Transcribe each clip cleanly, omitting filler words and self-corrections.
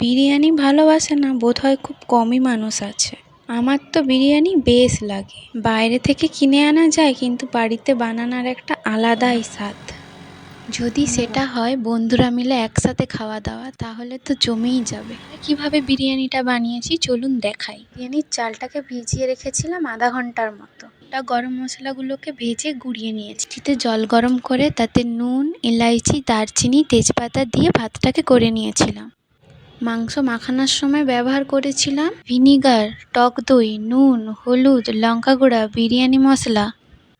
বিরিয়ানি ভালোবাসে না বোধহয় খুব কমই মানুষ আছে। আমার তো বিরিয়ানি বেশ লাগে। বাইরে থেকে কিনে আনা যায়, কিন্তু বাড়িতে বানানোর একটা আলাদাই স্বাদ। যদি সেটা হয় বন্ধুরা মিলে একসাথে খাওয়া দাওয়া, তাহলে তো জমেই যাবে। কিভাবে বিরিয়ানিটা বানিয়েছি চলুন দেখাই। বিরিয়ানির চালটাকে ভিজিয়ে রেখেছিলাম আধা ঘন্টার মতো। গরম মশলাগুলোকে ভেজে গুঁড়িয়ে নিয়েছি। চিতে জল গরম করে তাতে নুন, এলাইচি, দারচিনি, তেজপাতা দিয়ে ভাতটাকে করে নিয়েছিলাম। মাংস মাখানোর সময় ব্যবহার করেছিলাম ভিনিগার, টক দই, নুন, হলুদ, লঙ্কা গুঁড়া, বিরিয়ানি মশলা,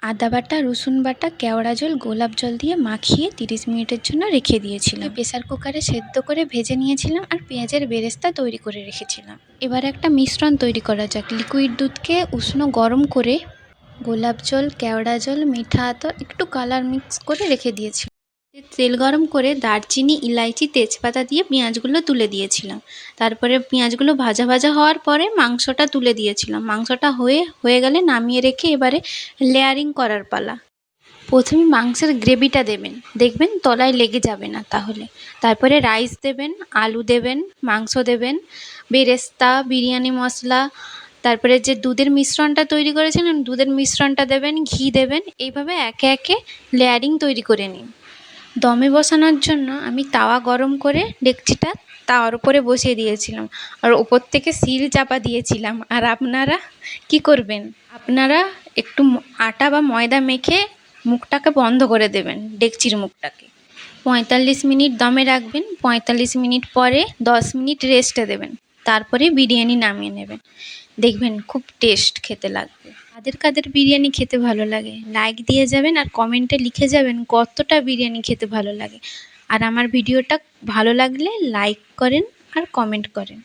আদা বাটা, রসুন বাটা, কেওড়া জল, গোলাপ জল দিয়ে মাখিয়ে 30 মিনিটের জন্য রেখে দিয়েছিলাম। প্রেসার কুকারে সেদ্ধ করে ভেজে নিয়েছিলাম আর পেঁয়াজের বেরেস্তা তৈরি করে রেখেছিলাম। এবার একটা মিশ্রণ তৈরি করা যাক। লিকুইড দুধকে উষ্ণ গরম করে গোলাপ জল, কেওড়া জল, মিঠা আতর, একটু কালার মিক্স করে রেখে দিয়েছি। তেল গরম করে দারচিনি, ইলাইচি, তেজপাতা দিয়ে পেঁয়াজগুলো তুলে দিয়েছিলাম। তারপরে পেঁয়াজগুলো ভাজা ভাজা হওয়ার পরে মাংসটা তুলে দিয়েছিলাম। মাংসটা হয়ে গেলে নামিয়ে রেখে এবারে লেয়ারিং করার পালা। প্রথমে মাংসের গ্রেভিটা দেবেন, দেখবেন তলায় লেগে যাবে না তাহলে। তারপরে রাইস দেবেন, আলু দেবেন, মাংস দেবেন, বেরেস্তা, বিরিয়ানি মশলা, তারপরে যে দুধের মিশ্রণটা তৈরি করেছিলেন দুধের মিশ্রণটা দেবেন, ঘি দেবেন। এইভাবে একে একে লেয়ারিং তৈরি করে নিন। দমে বসানোর জন্য আমি তাওয়া গরম করে ডেকচিটা তাওয়ার উপরে বসিয়ে দিয়েছিলাম আর ওপর থেকে শিল চাপা দিয়েছিলাম। আর আপনারা কি করবেন, আপনারা একটু আটা বা ময়দা মেখে মুখটাকে বন্ধ করে দেবেন, ডেকচির মুখটাকে। 45 মিনিট দমে রাখবেন। 45 মিনিট পরে 10 মিনিট রেস্টে দেবেন। তারপরে বিরিয়ানি নামিয়ে নেবেন। দেখবেন খুব টেস্ট খেতে লাগবে। কাদের কাদের বিরিয়ানি খেতে ভালো লাগে লাইক দিয়ে যাবেন আর কমেন্টে লিখে যাবেন কতটা বিরিয়ানি খেতে ভালো লাগে। আর আমার ভিডিওটা ভালো লাগলে লাইক করেন আর কমেন্ট করেন।